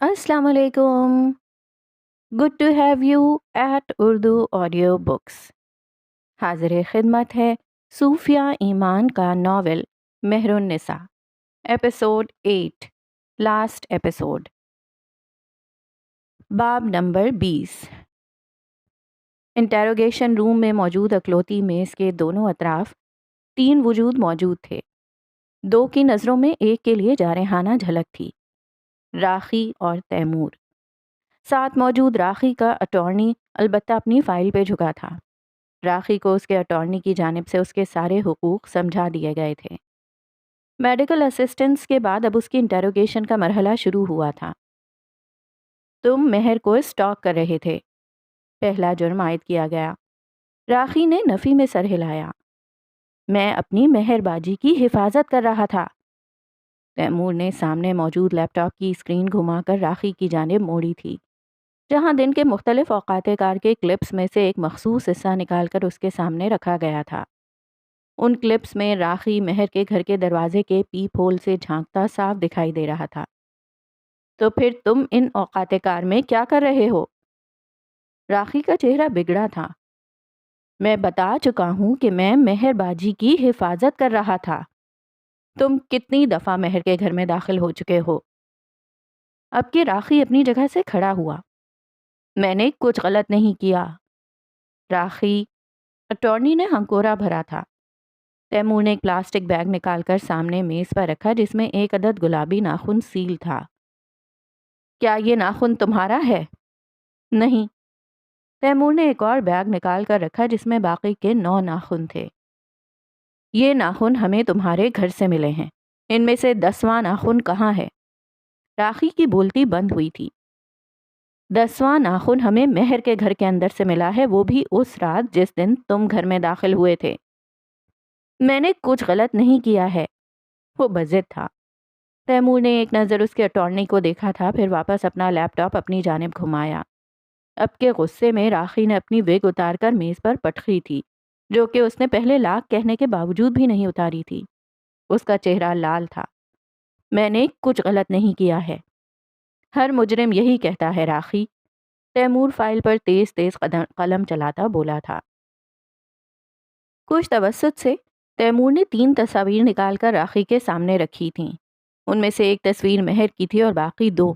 السلام علیکم. Good to have you at Urdu audio books. حاضر خدمت ہے صوفیہ ایمان کا novel Mehr un-Nisa, episode 8، last episode, باب نمبر 20. انٹیروگیشن روم میں موجود اکلوتی میز کے دونوں اطراف 3 وجود موجود تھے. 2 کی نظروں میں ایک کے لیے جارحانہ جھلک تھی، راخی اور تیمور. ساتھ موجود راخی کا اٹارنی البتہ اپنی فائل پہ جھکا تھا. راخی کو اس کے اٹارنی کی جانب سے اس کے سارے حقوق سمجھا دیے گئے تھے. میڈیکل اسسٹنس کے بعد اب اس کی انٹیروگیشن کا مرحلہ شروع ہوا تھا. تم مہر کو اسٹاک کر رہے تھے، پہلا جرم عائد کیا گیا. راخی نے نفی میں سر ہلایا. میں اپنی مہر باجی کی حفاظت کر رہا تھا. تیمور نے سامنے موجود لیپ ٹاپ کی اسکرین گھما کر راخی کی جانب موڑی تھی، جہاں دن کے مختلف اوقات کار کے کلپس میں سے ایک مخصوص حصہ نکال کر اس کے سامنے رکھا گیا تھا. ان کلپس میں راخی مہر کے گھر کے دروازے کے پیپ ہول سے جھانکتا صاف دکھائی دے رہا تھا. تو پھر تم ان اوقات کار میں کیا کر رہے ہو؟ راخی کا چہرہ بگڑا تھا. میں بتا چکا ہوں کہ میں مہر باجی کی حفاظت کر رہا تھا. تم کتنی دفعہ مہر کے گھر میں داخل ہو چکے ہو؟ اب کہ راخی اپنی جگہ سے کھڑا ہوا. میں نے کچھ غلط نہیں کیا. راخی، اٹارنی نے ہنکورا بھرا تھا. تیمور نے ایک پلاسٹک بیگ نکال کر سامنے میز پر رکھا جس میں ایک عدد گلابی ناخن سیل تھا. کیا یہ ناخن تمہارا ہے؟ نہیں. تیمور نے ایک اور بیگ نکال کر رکھا جس میں باقی کے 9 ناخن تھے. یہ ناخن ہمیں تمہارے گھر سے ملے ہیں. ان میں سے 10واں ناخن کہاں ہے؟ راخی کی بولتی بند ہوئی تھی. 10واں ناخن ہمیں مہر کے گھر کے اندر سے ملا ہے، وہ بھی اس رات جس دن تم گھر میں داخل ہوئے تھے. میں نے کچھ غلط نہیں کیا ہے. وہ بضد تھا. تیمور نے ایک نظر اس کے اٹارنی کو دیکھا تھا، پھر واپس اپنا لیپ ٹاپ اپنی جانب گھمایا. اب کے غصے میں راخی نے اپنی وگ اتار کر میز پر پٹکی تھی، جو کہ اس نے پہلے لاکھ کہنے کے باوجود بھی نہیں اتاری تھی. اس کا چہرہ لال تھا. میں نے کچھ غلط نہیں کیا ہے. ہر مجرم یہی کہتا ہے راخی. تیمور فائل پر تیز تیز قلم چلاتا بولا تھا. کچھ توسط سے تیمور نے 3 تصاویر نکال کر راخی کے سامنے رکھی تھیں. ان میں سے ایک تصویر مہر کی تھی اور باقی 2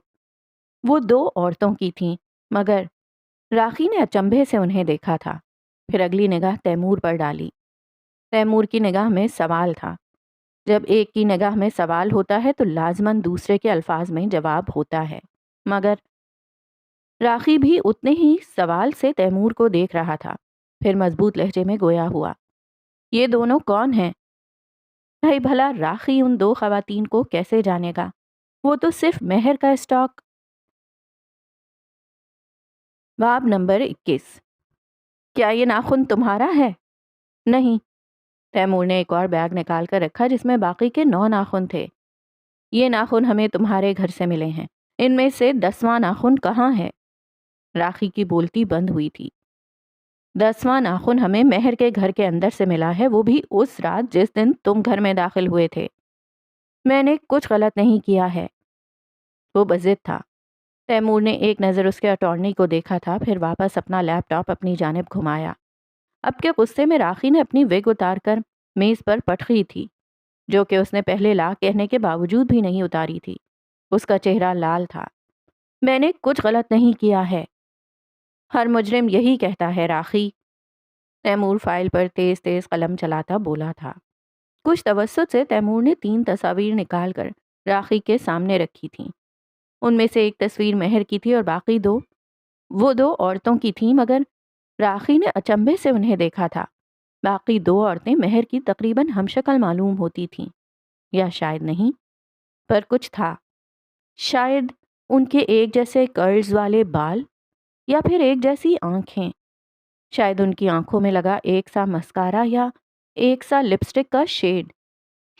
وہ 2 عورتوں کی تھیں، مگر راخی نے اچنبھے سے انہیں دیکھا تھا. پھر اگلی نگاہ تیمور پر ڈالی. تیمور کی نگاہ میں سوال تھا. جب ایک کی نگاہ میں سوال ہوتا ہے تو لازماً دوسرے کے الفاظ میں جواب ہوتا ہے، مگر راخی بھی اتنے ہی سوال سے تیمور کو دیکھ رہا تھا. پھر مضبوط لہجے میں گویا ہوا. یہ دونوں کون ہیں؟ بھائی بھلا راخی ان 2 خواتین کو کیسے جانے گا؟ وہ تو صرف مہر کا اسٹاک. باب نمبر 21. کیا یہ ناخن تمہارا ہے؟ نہیں. تیمور نے ایک اور بیگ نکال کر رکھا جس میں باقی کے 9 ناخن تھے. یہ ناخن ہمیں تمہارے گھر سے ملے ہیں. ان میں سے 10واں ناخن کہاں ہے؟ راخی کی بولتی بند ہوئی تھی. 10واں ناخن ہمیں مہر کے گھر کے اندر سے ملا ہے، وہ بھی اس رات جس دن تم گھر میں داخل ہوئے تھے. میں نے کچھ غلط نہیں کیا ہے. وہ بضد تھا. تیمور نے ایک نظر اس کے اٹارنی کو دیکھا تھا، پھر واپس اپنا لیپ ٹاپ اپنی جانب گھمایا. اب کے غصے میں راخی نے اپنی وگ اتار کر میز پر پٹکی تھی، جو کہ اس نے پہلے لاکھ کہنے کے باوجود بھی نہیں اتاری تھی. اس کا چہرہ لال تھا. میں نے کچھ غلط نہیں کیا ہے. ہر مجرم یہی کہتا ہے راخی. تیمور فائل پر تیز تیز قلم چلاتا بولا تھا. کچھ توسط سے تیمور نے 3 تصاویر نکال کر راخی کے سامنے رکھی تھیں. ان میں سے ایک تصویر مہر کی تھی اور باقی 2 وہ 2 عورتوں کی تھیں، مگر راخی نے اچنبھے سے انہیں دیکھا تھا. باقی 2 عورتیں مہر کی تقریباً ہم شکل معلوم ہوتی تھیں، یا شاید نہیں، پر کچھ تھا. شاید ان کے ایک جیسے کرلز والے بال، یا پھر ایک جیسی آنکھیں. شاید ان کی آنکھوں میں لگا ایک سا مسکارا یا ایک سا لپسٹک کا شیڈ.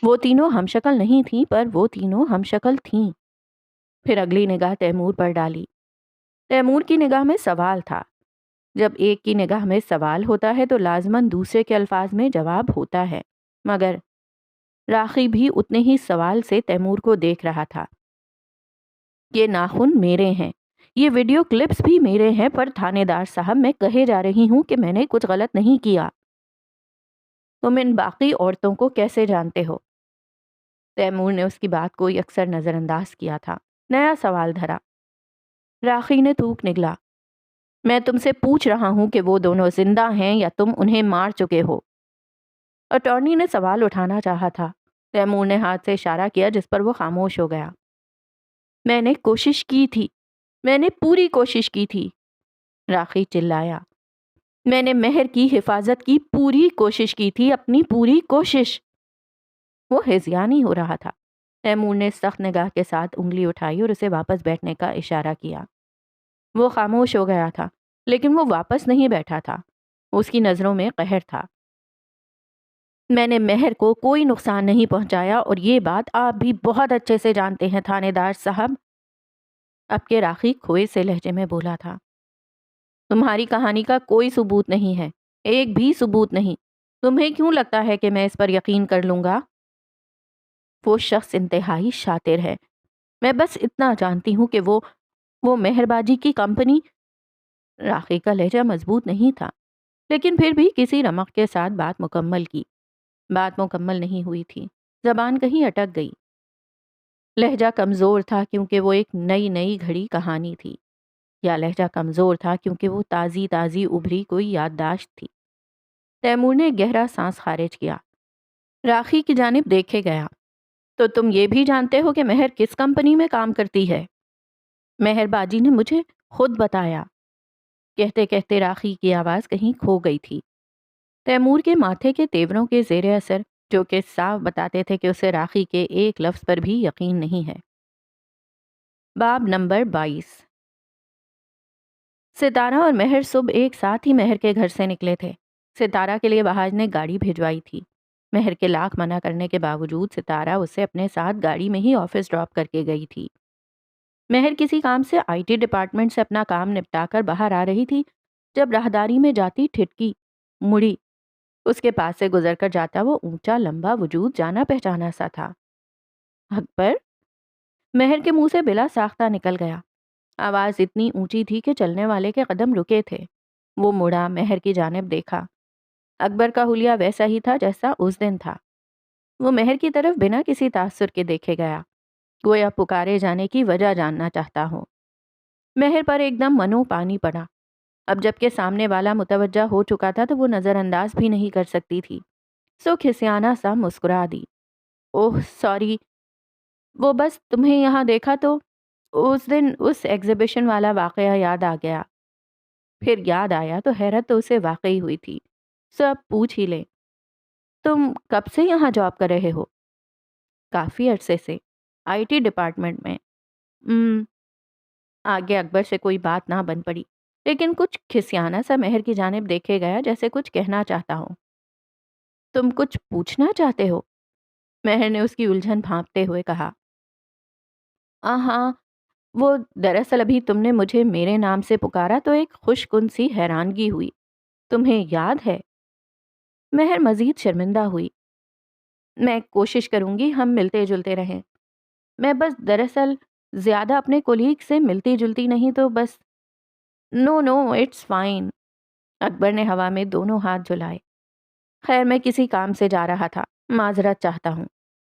وہ تینوں ہم شکل نہیں تھیں، پر وہ تینوں ہم شکل تھیں. پھر اگلی نگاہ تیمور پر ڈالی. تیمور کی نگاہ میں سوال تھا. جب ایک کی نگاہ میں سوال ہوتا ہے تو لازماً دوسرے کے الفاظ میں جواب ہوتا ہے، مگر راخی بھی اتنے ہی سوال سے تیمور کو دیکھ رہا تھا. یہ ناخن میرے ہیں، یہ ویڈیو کلپس بھی میرے ہیں، پر تھانے دار صاحب میں کہے جا رہی ہوں کہ میں نے کچھ غلط نہیں کیا۔ تم ان باقی عورتوں کو کیسے جانتے ہو؟ تیمور نے اس کی بات کو اکثر نظر انداز کیا تھا۔ نیا سوال دھرا۔ راخی نے تھوک نگلا۔ میں تم سے پوچھ رہا ہوں کہ وہ دونوں زندہ ہیں یا تم انہیں مار چکے ہو؟ اٹارنی نے سوال اٹھانا چاہا تھا۔ تیمور نے ہاتھ سے اشارہ کیا جس پر وہ خاموش ہو گیا۔ میں نے کوشش کی تھی، میں نے پوری کوشش کی تھی، راخی چلایا۔ میں نے مہر کی حفاظت کی پوری کوشش کی تھی، اپنی پوری کوشش۔ وہ ہذیانی ہو رہا تھا۔ تیمور نے سخت نگاہ کے ساتھ انگلی اٹھائی اور اسے واپس بیٹھنے کا اشارہ کیا۔ وہ خاموش ہو گیا تھا، لیکن وہ واپس نہیں بیٹھا تھا۔ اس کی نظروں میں قہر تھا۔ میں نے مہر کو کوئی نقصان نہیں پہنچایا، اور یہ بات آپ بھی بہت اچھے سے جانتے ہیں تھانے دار صاحب۔ اب کے راخی کھوئے سے لہجے میں بولا تھا۔ تمہاری کہانی کا کوئی ثبوت نہیں ہے، ایک بھی ثبوت نہیں۔ تمہیں کیوں لگتا ہے کہ میں اس پر یقین کر لوں گا؟ وہ شخص انتہائی شاطر ہے۔ میں بس اتنا جانتی ہوں کہ وہ مہر باجی کی کمپنی۔ راخی کا لہجہ مضبوط نہیں تھا، لیکن پھر بھی کسی رمق کے ساتھ بات مکمل کی۔ بات مکمل نہیں ہوئی تھی، زبان کہیں اٹک گئی۔ لہجہ کمزور تھا کیونکہ وہ ایک نئی گھڑی کہانی تھی، یا لہجہ کمزور تھا کیونکہ وہ تازی ابھری کوئی یادداشت تھی۔ تیمور نے گہرا سانس خارج کیا۔ راخی کی جانب دیکھے گیا۔ تو تم یہ بھی جانتے ہو کہ مہر کس کمپنی میں کام کرتی ہے؟ مہر باجی نے مجھے خود بتایا۔ کہتے کہتے راخی کی آواز کہیں کھو گئی تھی۔ تیمور کے ماتھے کے تیوروں کے زیر اثر، جو کہ صاف بتاتے تھے کہ اسے راخی کے ایک لفظ پر بھی یقین نہیں ہے۔ باب نمبر 22۔ ستارہ اور مہر صبح ایک ساتھ ہی مہر کے گھر سے نکلے تھے۔ ستارہ کے لیے بہاج نے گاڑی بھیجوائی تھی۔ مہر کے لاکھ منع کرنے کے باوجود ستارہ اسے اپنے ساتھ گاڑی میں ہی آفس ڈراپ کر کے گئی تھی۔ مہر کسی کام سے آئی ٹی ڈپارٹمنٹ سے اپنا کام نپٹا کر باہر آ رہی تھی جب راہداری میں جاتی ٹھٹکی، مڑی۔ اس کے پاس سے گزر کر جاتا وہ اونچا لمبا وجود جانا پہچانا سا تھا۔ اکبر؟ مہر کے منہ سے بلا ساختہ نکل گیا۔ آواز اتنی اونچی تھی کہ چلنے والے کے قدم رکے تھے۔ وہ مڑا، مہر کی جانب دیکھا۔ اکبر کا حلیہ ویسا ہی تھا جیسا اس دن تھا۔ وہ مہر کی طرف بنا کسی تاثر کے دیکھے گیا، گویا پکارے جانے کی وجہ جاننا چاہتا ہو۔ مہر پر ایک دم منو پانی پڑا۔ اب جب کہ سامنے والا متوجہ ہو چکا تھا تو وہ نظر انداز بھی نہیں کر سکتی تھی، سو کھسیانہ سا مسکرا دی۔ اوہ سوری، وہ بس تمہیں یہاں دیکھا تو اس دن اس ایگزیبیشن والا واقعہ یاد آ گیا۔ پھر یاد آیا تو حیرت تو اسے واقعی ہوئی تھی، سو اب پوچھ ہی لے۔ تم کب سے یہاں جاب کر رہے ہو؟ کافی عرصے سے، آئی ٹی ڈپارٹمنٹ میں۔ آگے اکبر سے کوئی بات نہ بن پڑی، لیکن کچھ کھسیانہ سا مہر کی جانب دیکھے گیا جیسے کچھ کہنا چاہتا ہو۔ تم کچھ پوچھنا چاہتے ہو؟ مہر نے اس کی الجھن بھانپتے ہوئے کہا۔ ہاں، وہ دراصل ابھی تم نے مجھے میرے نام سے پکارا تو ایک خوش کن سی حیرانگی ہوئی۔ تمہیں یاد ہے؟ مہر مزید شرمندہ ہوئی۔ میں کوشش کروں گی ہم ملتے جلتے رہیں۔ میں بس دراصل زیادہ اپنے کولیگ سے ملتی جلتی نہیں تو بس۔ نو اٹس فائن۔ اکبر نے ہوا میں دونوں ہاتھ جھلائے۔ خیر میں کسی کام سے جا رہا تھا، معذرت چاہتا ہوں،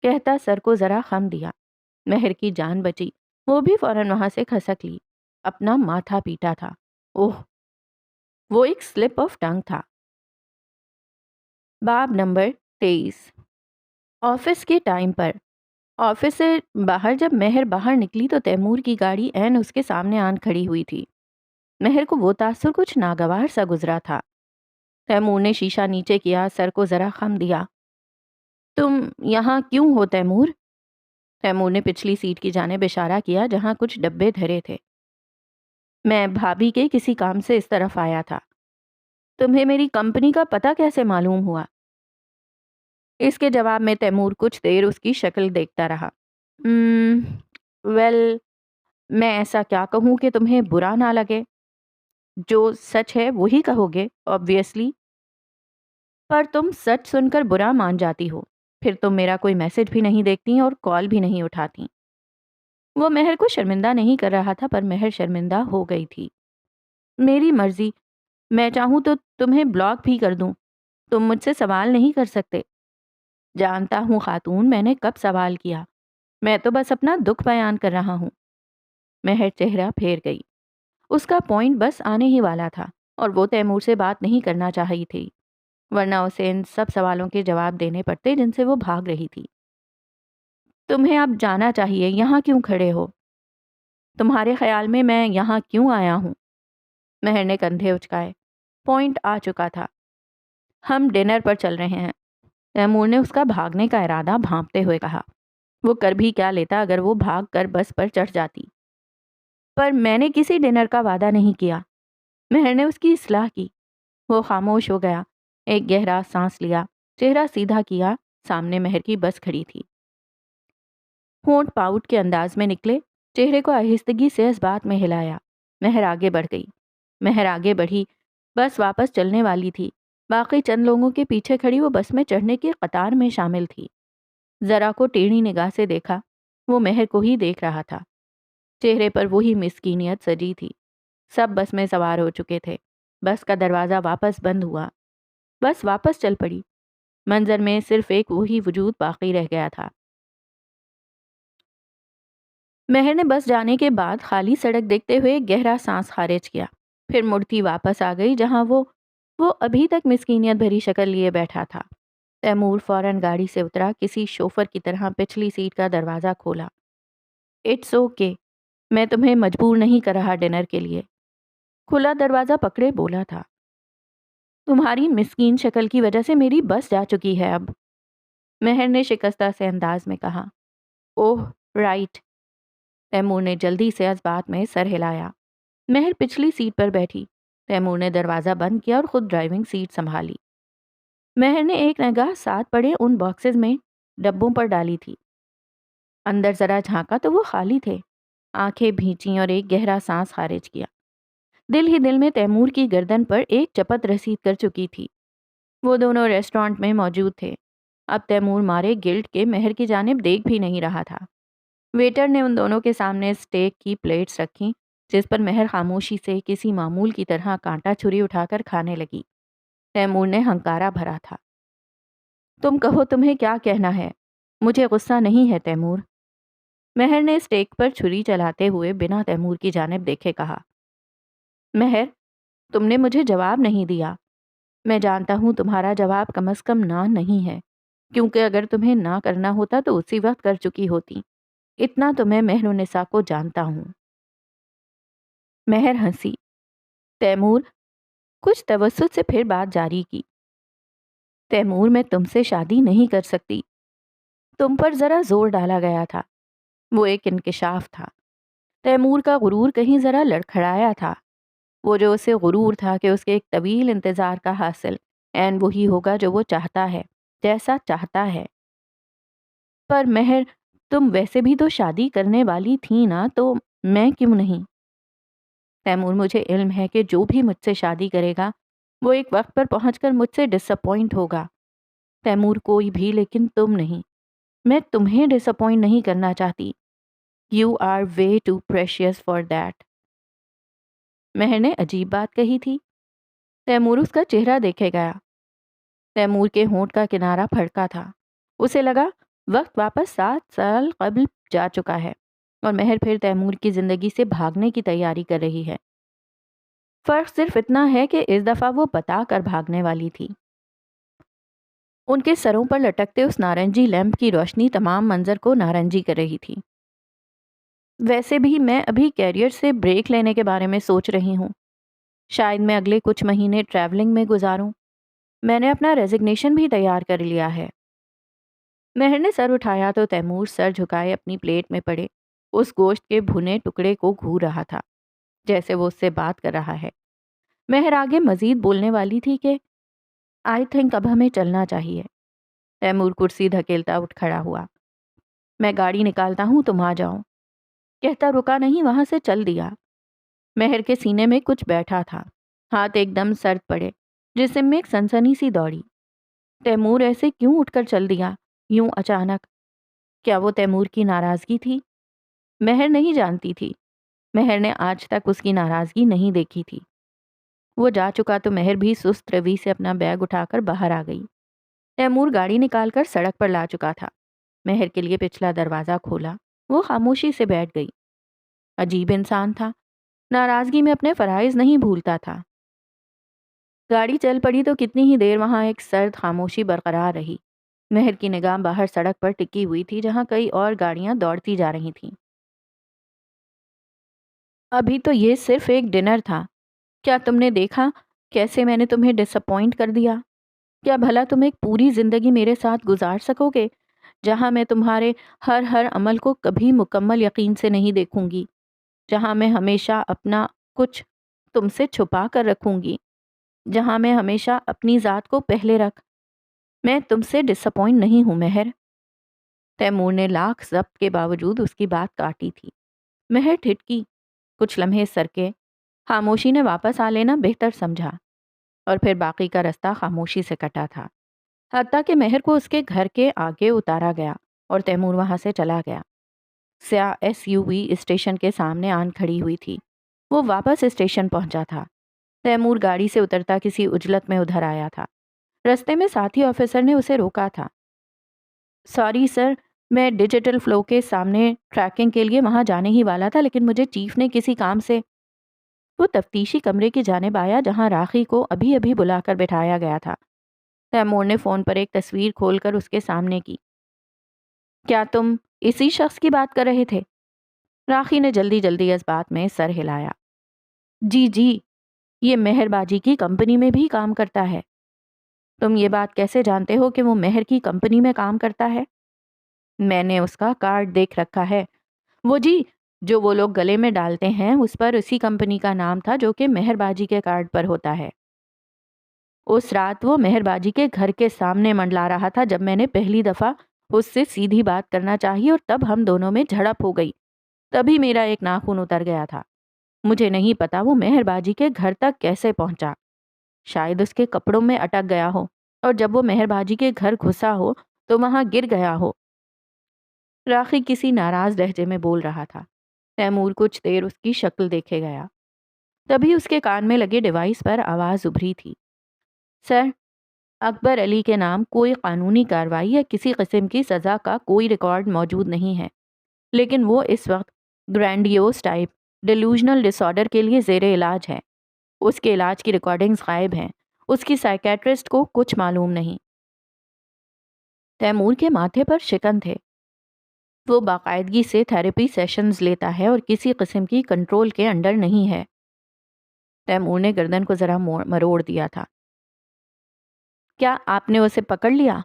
کہتا سر کو ذرا خم دیا۔ مہر کی جان بچی، وہ بھی فوراً وہاں سے کھسک لی۔ اپنا ماتھا پیٹا تھا۔ اوہ، وہ ایک سلپ آف ٹنگ تھا۔ باب نمبر 23۔ آفس کے ٹائم پر۔ آفس سے باہر جب مہر باہر نکلی تو تیمور کی گاڑی عین اس کے سامنے آن کھڑی ہوئی تھی۔ مہر کو وہ تاثر کچھ ناگوار سا گزرا تھا۔ تیمور نے شیشہ نیچے کیا، سر کو ذرا خم دیا۔ تم یہاں کیوں ہو تیمور؟ تیمور نے پچھلی سیٹ کی جانب اشارہ کیا جہاں کچھ ڈبے دھرے تھے۔ میں بھابھی کے کسی کام سے اس طرف آیا تھا۔ تمہیں میری کمپنی کا پتہ کیسے معلوم ہوا؟ اس کے جواب میں تیمور کچھ دیر اس کی شکل دیکھتا رہا۔ ویل، میں ایسا کیا کہوں کہ تمہیں برا نہ لگے؟ جو سچ ہے وہی کہو گے obviously۔ پر تم سچ سن کر برا مان جاتی ہو، پھر تم میرا کوئی میسج بھی نہیں دیکھتی اور کال بھی نہیں اٹھاتی۔ وہ مہر کو شرمندہ نہیں کر رہا تھا، پر مہر شرمندہ ہو گئی تھی۔ میری مرضی، میں چاہوں تو تمہیں بلاک بھی کر دوں، تم مجھ سے سوال نہیں کر سکتے۔ جانتا ہوں خاتون، میں نے کب سوال کیا، میں تو بس اپنا دکھ بیان کر رہا ہوں۔ مہر چہرہ پھیر گئی، اس کا پوائنٹ بس آنے ہی والا تھا اور وہ تیمور سے بات نہیں کرنا چاہی تھی، ورنہ اسے ان سب سوالوں کے جواب دینے پڑتے جن سے وہ بھاگ رہی تھی۔ تمہیں اب جانا چاہیے، یہاں کیوں کھڑے ہو؟ تمہارے خیال میں میں یہاں کیوں آیا ہوں؟ مہر نے کندھے اچکائے، پوائنٹ آ چکا تھا۔ ہم ڈنر پر چل رہے ہیں، تیمور نے اس کا بھاگنے کا ارادہ بھانپتے ہوئے کہا۔ وہ کر بھی کیا لیتا اگر وہ بھاگ کر بس پر چڑھ جاتی؟ پر میں نے کسی ڈنر کا وعدہ نہیں کیا، مہر نے اس کی اصلاح کی۔ وہ خاموش ہو گیا، ایک گہرا سانس لیا، چہرہ سیدھا کیا، سامنے مہر کی بس کھڑی تھی۔ ہونٹ پاؤٹ کے انداز میں نکلے، چہرے کو آہستگی سے اس بات میں ہلایا۔ مہر آگے بڑھ گئی، مہر آگے بڑھی، بس واپس چلنے والی تھی۔ باقی چند لوگوں کے پیچھے کھڑی وہ بس میں چڑھنے کی قطار میں شامل تھی۔ ذرا کو ٹیڑھی نگاہ سے دیکھا، وہ مہر کو ہی دیکھ رہا تھا۔ چہرے پر وہی مسکینیت سجی تھی۔ سب بس میں سوار ہو چکے تھے، بس کا دروازہ واپس بند ہوا، بس واپس چل پڑی۔ منظر میں صرف ایک وہی وجود باقی رہ گیا تھا۔ مہر نے بس جانے کے بعد خالی سڑک دیکھتے ہوئے گہرا سانس خارج کیا، پھر مڑتی واپس آ گئی جہاں وہ ابھی تک مسکینیت بھری شکل لیے بیٹھا تھا۔ تیمور فوراً گاڑی سے اترا، کسی شوفر کی طرح پچھلی سیٹ کا دروازہ کھولا۔ اٹس اوکے، میں تمہیں مجبور نہیں کر رہا ڈنر کے لیے، کھلا دروازہ پکڑے بولا تھا۔ تمہاری مسکین شکل کی وجہ سے میری بس جا چکی ہے اب، مہر نے شکستہ سے انداز میں کہا۔ اوہ رائٹ، تیمور نے جلدی سے اس بات میں سر ہلایا۔ مہر پچھلی سیٹ پر بیٹھی، تیمور نے دروازہ بند کیا اور خود ڈرائیونگ سیٹ سنبھالی۔ مہر نے ایک نگاہ ساتھ پڑے ان باکسز میں ڈبوں پر ڈالی تھی۔ اندر ذرا جھانکا تو وہ خالی تھے۔ آنکھیں بھینچیں اور ایک گہرا سانس خارج کیا۔ دل ہی دل میں تیمور کی گردن پر ایک چپت رسید کر چکی تھی۔ وہ دونوں ریسٹورانٹ میں موجود تھے۔ اب تیمور مارے گلٹ کے مہر کی جانب دیکھ بھی نہیں رہا تھا۔ ویٹر نے ان دونوں کے سامنے اسٹیک کی پلیٹس رکھیں، جس پر مہر خاموشی سے کسی معمول کی طرح کانٹا چھری اٹھا کر کھانے لگی۔ تیمور نے ہنکارا بھرا تھا۔ تم کہو تمہیں کیا کہنا ہے، مجھے غصہ نہیں ہے تیمور، مہر نے اسٹیک پر چھری چلاتے ہوئے بنا تیمور کی جانب دیکھے کہا۔ مہر، تم نے مجھے جواب نہیں دیا۔ میں جانتا ہوں تمہارا جواب کم از کم نہ نہیں ہے، کیونکہ اگر تمہیں نہ کرنا ہوتا تو اسی وقت کر چکی ہوتی۔ اتنا تو میں مہر النساء کو جانتا ہوں۔ مہر ہنسی۔ تیمور کچھ توسط سے پھر بات جاری کی۔ تیمور، میں تم سے شادی نہیں کر سکتی۔ تم پر ذرا زور ڈالا گیا تھا۔ وہ ایک انکشاف تھا۔ تیمور کا غرور کہیں ذرا لڑکھڑایا تھا۔ وہ جو اسے غرور تھا کہ اس کے ایک طویل انتظار کا حاصل عین وہی ہوگا جو وہ چاہتا ہے، جیسا چاہتا ہے۔ پر مہر، تم ویسے بھی تو شادی کرنے والی تھی نا، تو میں کیوں نہیں؟ تیمور، مجھے علم ہے کہ جو بھی مجھ سے شادی کرے گا وہ ایک وقت پر پہنچ کر مجھ سے ڈس اپوائنٹ ہوگا۔ تیمور، کوئی بھی، لیکن تم نہیں۔ میں تمہیں ڈس اپوائنٹ نہیں کرنا چاہتی۔ You are way too precious for that. Mehr نے عجیب بات کہی تھی۔ تیمور اس کا چہرہ دیکھے گیا۔ تیمور کے ہونٹ کا کنارہ پھڑکا تھا۔ اسے لگا وقت واپس 7 سال قبل جا چکا ہے اور مہر پھر تیمور کی زندگی سے بھاگنے کی تیاری کر رہی ہے۔ فرق صرف اتنا ہے کہ اس دفعہ وہ بتا کر بھاگنے والی تھی۔ ان کے سروں پر لٹکتے اس نارنجی لیمپ کی روشنی تمام منظر کو نارنجی کر رہی تھی۔ ویسے بھی میں ابھی کیریئر سے بریک لینے کے بارے میں سوچ رہی ہوں۔ شاید میں اگلے کچھ مہینے ٹریولنگ میں گزاروں۔ میں نے اپنا ریزگنیشن بھی تیار کر لیا ہے۔ مہر نے سر اٹھایا تو تیمور سر جھکائے اپنی پلیٹ میں پڑے اس گوشت کے بھنے ٹکڑے کو گھور رہا تھا، جیسے وہ اس سے بات کر رہا ہے۔ مہر آگے مزید بولنے والی تھی کہ آئی تھنک اب ہمیں چلنا چاہیے۔ تیمور کرسی دھکیلتا اٹھ کھڑا ہوا۔ میں گاڑی نکالتا ہوں، تم آ جاؤ، کہتا رکا نہیں، وہاں سے چل دیا۔ مہر کے سینے میں کچھ بیٹھا تھا، ہاتھ ایک دم سرد پڑے، جسم میں ایک سنسنی سی دوڑی۔ تیمور ایسے کیوں اٹھ کر چل دیا، یوں اچانک؟ کیا وہ تیمور کی ناراضگی تھی؟ مہر نہیں جانتی تھی، مہر نے آج تک اس کی ناراضگی نہیں دیکھی تھی۔ وہ جا چکا تو مہر بھی سست روی سے اپنا بیگ اٹھا کر باہر آ گئی۔ تیمور گاڑی نکال کر سڑک پر لا چکا تھا۔ مہر کے لیے پچھلا دروازہ کھولا، وہ خاموشی سے بیٹھ گئی۔ عجیب انسان تھا، ناراضگی میں اپنے فرائض نہیں بھولتا تھا۔ گاڑی چل پڑی تو کتنی ہی دیر وہاں ایک سرد خاموشی برقرار رہی۔ مہر کی نگاہ باہر سڑک پر ٹکی ہوئی تھی جہاں کئی اور گاڑیاں دوڑتی جا رہی تھیں۔ ابھی تو یہ صرف ایک ڈنر تھا، کیا تم نے دیکھا کیسے میں نے تمہیں ڈس اپوائنٹ کر دیا؟ کیا بھلا تم ایک پوری زندگی میرے ساتھ گزار سکو گے جہاں میں تمہارے ہر عمل کو کبھی مکمل یقین سے نہیں دیکھوں گی، جہاں میں ہمیشہ اپنا کچھ تم سے چھپا کر رکھوں گی، جہاں میں ہمیشہ اپنی ذات کو پہلے رکھ؟ میں تم سے ڈس اپوائنٹ نہیں ہوں مہر۔ تیمور نے لاکھ ضبط کے باوجود اس کی بات کاٹی تھی۔ مہر ٹھٹکی، کچھ لمحے سرکے، خاموشی نے واپس آ لینا بہتر سمجھا، اور پھر باقی کا رستہ خاموشی سے کٹا تھا، حتیٰ کہ مہر کو اس کے گھر کے آگے اتارا گیا اور تیمور وہاں سے چلا گیا۔ سیاہ ایس یو وی اسٹیشن کے سامنے آن کھڑی ہوئی تھی۔ وہ واپس اسٹیشن پہنچا تھا۔ تیمور گاڑی سے اترتا کسی عجلت میں ادھر آیا تھا۔ رستے میں ساتھی آفیسر نے اسے روکا تھا۔ سوری سر، میں ڈیجیٹل فلو کے سامنے ٹریکنگ کے لیے وہاں جانے ہی والا تھا، لیکن مجھے چیف نے کسی کام سے… وہ تفتیشی کمرے کی جانب آیا جہاں راخی کو ابھی ابھی بلا کر بٹھایا گیا تھا۔ تیمور نے فون پر ایک تصویر کھول کر اس کے سامنے کی۔ کیا تم اسی شخص کی بات کر رہے تھے؟ راخی نے جلدی جلدی اس بات میں سر ہلایا۔ جی جی، یہ مہر باجی کی کمپنی میں بھی کام کرتا ہے۔ تم یہ بات کیسے جانتے ہو کہ وہ مہر کی کمپنی میں کام کرتا ہے؟ میں نے اس کا کارڈ دیکھ رکھا ہے۔ وہ جی، جو وہ لوگ گلے میں ڈالتے ہیں اس پر اسی کمپنی کا نام تھا جو کہ مہر باجی کے کارڈ پر ہوتا ہے۔ اس رات وہ مہر باجی کے گھر کے سامنے منڈلا رہا تھا جب میں نے پہلی دفعہ اس سے سیدھی بات کرنا چاہی اور تب ہم دونوں میں جھڑپ ہو گئی۔ تبھی میرا ایک ناخن اتر گیا تھا۔ مجھے نہیں پتا وہ مہر باجی کے گھر تک کیسے پہنچا۔ شاید اس کے کپڑوں میں اٹک گیا ہو، اور جب وہ مہر باجی کے گھر گھسا ہو تو وہاں گر گیا ہو۔ راخی کسی ناراض لہجے میں بول رہا تھا۔ تیمور کچھ دیر اس کی شکل دیکھے گیا۔ تبھی اس کے کان میں لگے ڈیوائس پر آواز ابھری تھی۔ سر، اکبر علی کے نام کوئی قانونی کارروائی یا کسی قسم کی سزا کا کوئی ریکارڈ موجود نہیں ہے، لیکن وہ اس وقت گرینڈیوس ٹائپ ڈیلوژنل ڈس آرڈر کے لیے زیر علاج ہے۔ اس کے علاج کی ریکارڈنگز غائب ہیں۔ اس کی سائیکیٹرسٹ کو کچھ معلوم نہیں۔ تیمور کے ماتھے پر شکن تھے۔ وہ باقاعدگی سے تھراپی سیشنز لیتا ہے اور کسی قسم کی کنٹرول کے انڈر نہیں ہے۔ تیمور نے گردن کو ذرا مروڑ دیا تھا۔ کیا آپ نے اسے پکڑ لیا؟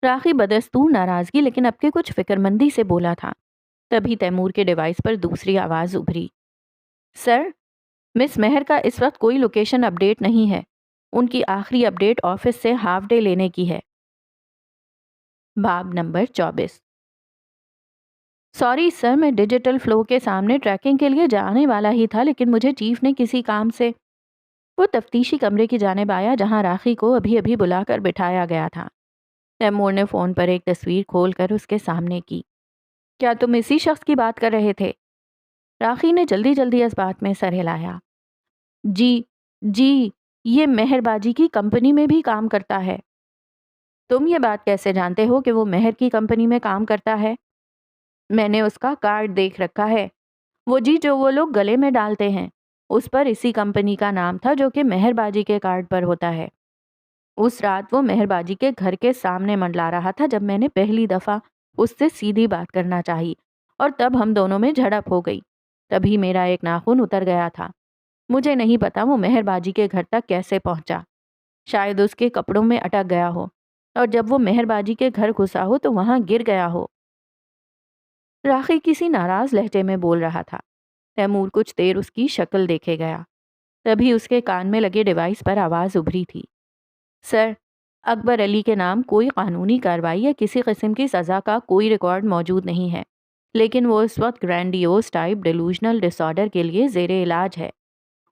راخی بدستور ناراضگی لیکن اب کے کچھ فکر مندی سے بولا تھا۔ تبھی تیمور کے ڈیوائس پر دوسری آواز ابھری۔ سر، مس مہر کا اس وقت کوئی لوکیشن اپڈیٹ نہیں ہے۔ ان کی آخری اپڈیٹ آفس سے ہاف ڈے لینے کی ہے۔ باب نمبر 24۔ سوری سر، میں ڈیجیٹل فلو کے سامنے ٹریکنگ کے لیے جانے والا ہی تھا، لیکن مجھے چیف نے کسی کام سے… وہ تفتیشی کمرے کی جانب آیا جہاں راخی کو ابھی ابھی بلا کر بٹھایا گیا تھا۔ تیمور نے فون پر ایک تصویر کھول کر اس کے سامنے کی۔ کیا تم اسی شخص کی بات کر رہے تھے؟ راخی نے جلدی جلدی اس بات میں سر ہلایا۔ جی جی، یہ مہر باجی کی کمپنی میں بھی کام کرتا ہے۔ تم یہ بات کیسے جانتے ہو کہ وہ مہر کی کمپنی میں کام کرتا ہے؟ میں نے اس کا کارڈ دیکھ رکھا ہے۔ وہ جی، جو وہ لوگ گلے میں ڈالتے ہیں اس پر اسی کمپنی کا نام تھا جو کہ مہر باجی کے کارڈ پر ہوتا ہے۔ اس رات وہ مہر باجی کے گھر کے سامنے منڈلا رہا تھا جب میں نے پہلی دفعہ اس سے سیدھی بات کرنا چاہی، اور تب ہم دونوں میں جھڑپ ہو گئی۔ تبھی میرا ایک ناخن اتر گیا تھا۔ مجھے نہیں پتا وہ مہر باجی کے گھر تک کیسے پہنچا۔ شاید اس کے کپڑوں میں اٹک گیا ہو، اور جب وہ مہر باجی کے گھر گھسا ہو تو وہاں گر گیا ہو۔ راخی کسی ناراض لہجے میں بول رہا تھا۔ تیمور کچھ دیر اس کی شکل دیکھے گیا۔ تبھی اس کے کان میں لگے ڈیوائس پر آواز ابھری تھی۔ سر، اکبر علی کے نام کوئی قانونی کارروائی یا کسی قسم کی سزا کا کوئی ریکارڈ موجود نہیں ہے، لیکن وہ اس وقت گرینڈیوس ٹائپ ڈیلوژنل ڈس آرڈر کے لیے زیر علاج ہے۔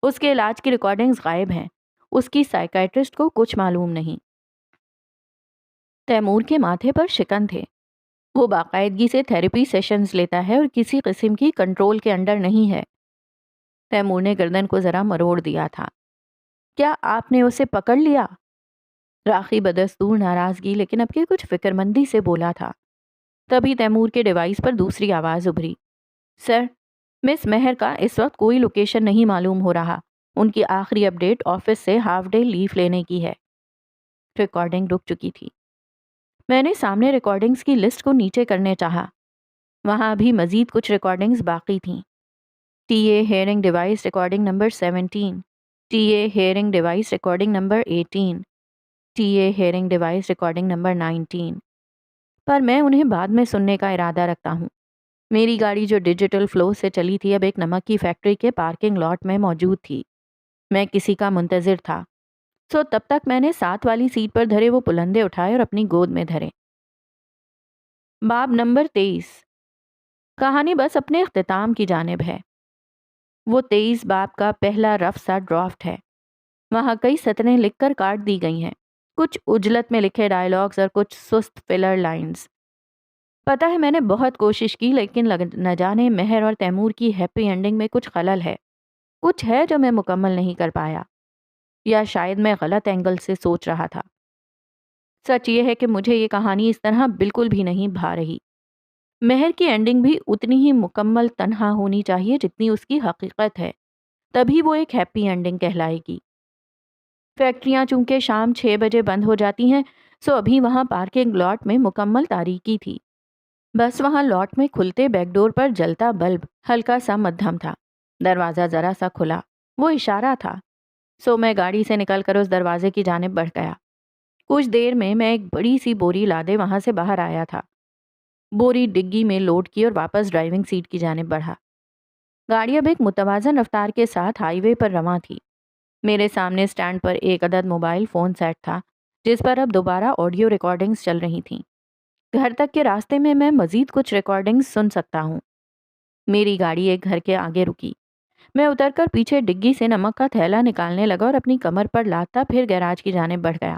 اس کے علاج کی ریکارڈنگز غائب ہیں۔ اس کی سائیکیٹرسٹ کو کچھ معلوم نہیں۔ تیمور کے ماتھے پر شکن تھے۔ وہ باقاعدگی سے تھیراپی سیشنز لیتا ہے اور کسی قسم کی کنٹرول کے انڈر نہیں ہے۔ تیمور نے گردن کو ذرا مروڑ دیا تھا۔ کیا آپ نے اسے پکڑ لیا؟ راخی بدستور ناراضگی لیکن اب کی کچھ فکر مندی سے بولا تھا۔ تبھی تیمور کے ڈیوائس پر دوسری آواز ابھری۔ سر، مس مہر کا اس وقت کوئی لوکیشن نہیں معلوم ہو رہا۔ ان کی آخری اپڈیٹ آفس سے ہاف ڈے لیو لینے کی ہے۔ ریکارڈنگ رک چکی تھی۔ میں نے سامنے ریکارڈنگز کی لسٹ کو نیچے کرنے چاہا۔ وہاں بھی مزید کچھ ریکارڈنگز باقی تھیں۔ T A hearing device recording number 17، T A hearing device recording number 18، T A hearing device recording number 19۔ پر میں انہیں بعد میں سننے کا ارادہ رکھتا ہوں۔ میری گاڑی جو ڈیجیٹل فلو سے چلی تھی اب ایک نمک کی فیکٹری کے پارکنگ لاٹ میں موجود تھی۔ میں کسی کا منتظر تھا۔ تب تک میں نے ساتھ والی سیٹ پر دھرے وہ پلندے اٹھائے اور اپنی گود میں دھرے۔ باب نمبر 23۔ کہانی بس اپنے اختتام کی جانب ہے۔ وہ 23 باب کا پہلا رف سا ڈرافٹ ہے۔ وہاں کئی سطریں لکھ کر کاٹ دی گئی ہیں، کچھ اجلت میں لکھے ڈائیلاگز اور کچھ سست فلر لائنز۔ پتہ ہے میں نے بہت کوشش کی لیکن نہ جانے مہر اور تیمور کی ہیپی اینڈنگ میں کچھ خلل ہے، کچھ ہے جو میں مکمل نہیں کر پایا، یا شاید میں غلط اینگل سے سوچ رہا تھا۔ سچ یہ ہے کہ مجھے یہ کہانی اس طرح بالکل بھی نہیں بھا رہی۔ مہر کی اینڈنگ بھی اتنی ہی مکمل تنہا ہونی چاہیے جتنی اس کی حقیقت ہے، تبھی وہ ایک ہیپی اینڈنگ کہلائے گی۔ فیکٹریاں چونکہ شام 6 بجے بند ہو جاتی ہیں، سو ابھی وہاں پارکنگ لاٹ میں مکمل تاریکی تھی۔ بس وہاں لاٹ میں کھلتے بیک ڈور پر جلتا بلب ہلکا سا مدھم تھا۔ دروازہ ذرا سا کھلا، وہ اشارہ تھا۔ سو میں گاڑی سے نکل کر اس دروازے کی جانب بڑھ گیا۔ کچھ دیر میں ایک بڑی سی بوری لادے وہاں سے باہر آیا تھا۔ بوری ڈگی میں لوڈ کی اور واپس ڈرائیونگ سیٹ کی جانب بڑھا۔ گاڑی اب ایک متوازن رفتار کے ساتھ ہائی وے پر رواں تھی۔ میرے سامنے سٹینڈ پر ایک عدد موبائل فون سیٹ تھا جس پر اب دوبارہ آڈیو ریکارڈنگز چل رہی تھیں۔ گھر تک کے راستے میں مزید کچھ ریکارڈنگز سن سکتا ہوں۔ میری گاڑی ایک گھر کے آگے رکی۔ میں اتر کر پیچھے ڈگی سے نمک کا تھیلا نکالنے لگا اور اپنی کمر پر لاتا پھر گیراج کی جانب بڑھ گیا۔